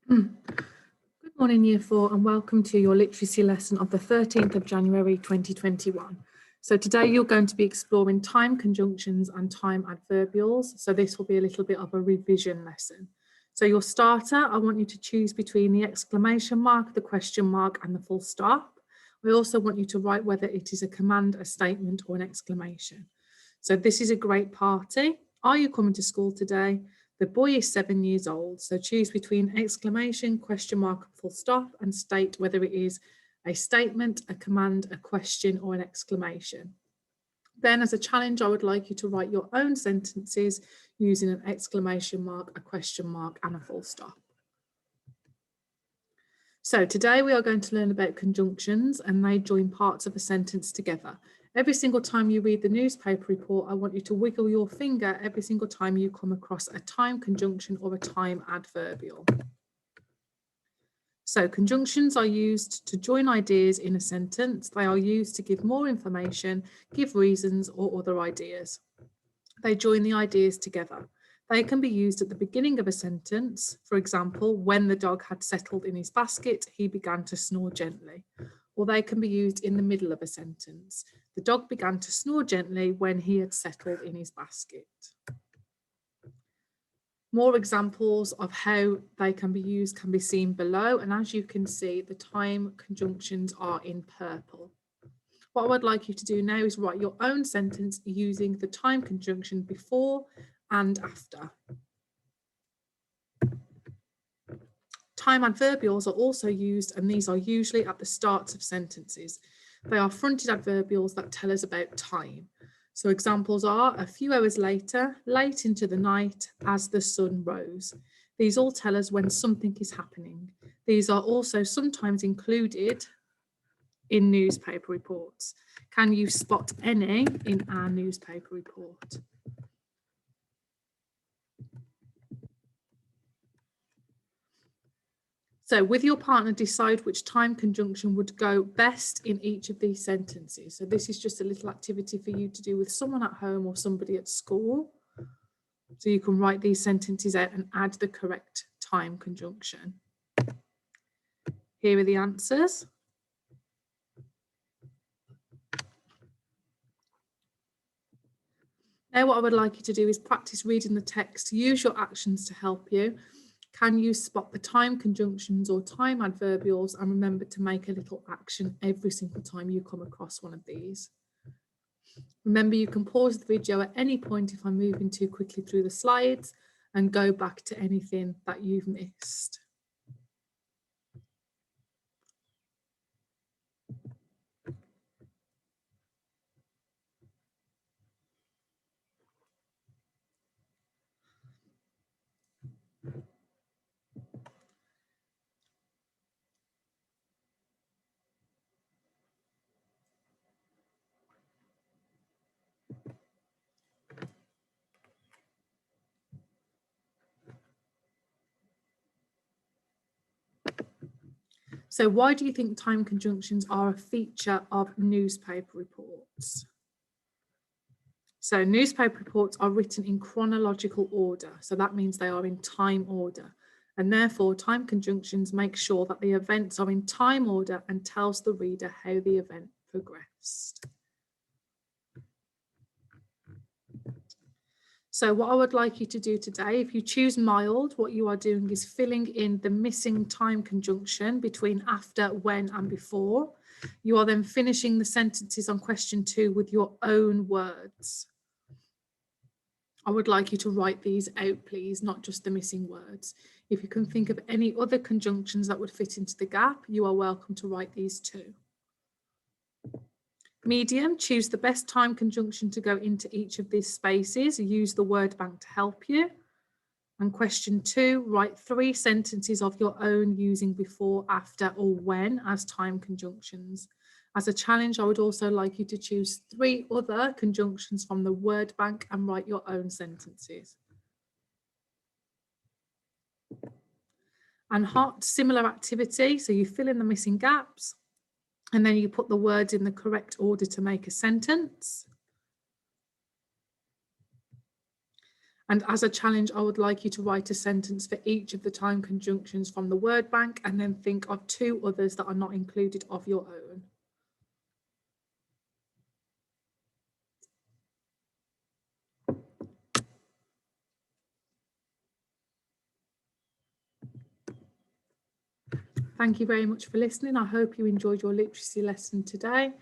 Good morning, Year 4, and welcome to your literacy lesson of the 13th of January 2021. So today you're going to be exploring time conjunctions and time adverbials. So this will be a little bit of a revision lesson. So your starter, I want you to choose between the exclamation mark, the question mark, and the full stop. I also want you to write whether it is a command, a statement, or an exclamation. So this is a great party. Are you coming to school today? The boy is 7 years old, so choose between exclamation, question mark, full stop, and state whether it is a statement, a command, a question, or an exclamation. Then as a challenge, I would like you to write your own sentences using an exclamation mark, a question mark, and a full stop. So today we are going to learn about conjunctions, and they join parts of a sentence together. Every single time you read the newspaper report, I want you to wiggle your finger every single time you come across a time conjunction or a time adverbial. So conjunctions are used to join ideas in a sentence. They are used to give more information, give reasons, or other ideas. They join the ideas together. They can be used at the beginning of a sentence. For example, when the dog had settled in his basket, he began to snore gently. Or they can be used in the middle of a sentence. The dog began to snore gently when he had settled in his basket. More examples of how they can be used can be seen below. And as you can see, the time conjunctions are in purple. What I would like you to do now is write your own sentence using the time conjunction before and after. Time adverbials are also used, and these are usually at the starts of sentences. They are fronted adverbials that tell us about time. So examples are a few hours later, late into the night, as the sun rose. These all tell us when something is happening. These are also sometimes included in newspaper reports. Can you spot any in our newspaper report? So with your partner, decide which time conjunction would go best in each of these sentences. So this is just a little activity for you to do with someone at home or somebody at school. So you can write these sentences out and add the correct time conjunction. Here are the answers. Now what I would like you to do is practice reading the text, use your actions to help you. Can you spot the time conjunctions or time adverbials, and remember to make a little action every single time you come across one of these. Remember, you can pause the video at any point if I'm moving too quickly through the slides and go back to anything that you've missed. So why do you think time conjunctions are a feature of newspaper reports? So newspaper reports are written in chronological order. So that means they are in time order. And therefore, time conjunctions make sure that the events are in time order and tells the reader how the event progressed. So what I would like you to do today, if you choose mild, what you are doing is filling in the missing time conjunction between after, when, and before. You are then finishing the sentences on question 2 with your own words. I would like you to write these out, please, not just the missing words. If you can think of any other conjunctions that would fit into the gap, you are welcome to write these too. Medium, choose the best time conjunction to go into each of these spaces. Use the word bank to help you. And question 2, write 3 sentences of your own using before, after, or when as time conjunctions. As a challenge, I would also like you to choose 3 other conjunctions from the word bank and write your own sentences. And hot, similar activity. So you fill in the missing gaps, and then you put the words in the correct order to make a sentence. And as a challenge, I would like you to write a sentence for each of the time conjunctions from the word bank, and then think of 2 others that are not included of your own. Thank you very much for listening. I hope you enjoyed your literacy lesson today.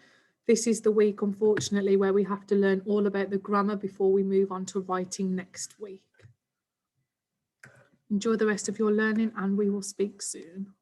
This is the week, unfortunately, where we have to learn all about the grammar before we move on to writing next week. Enjoy the rest of your learning, and we will speak soon.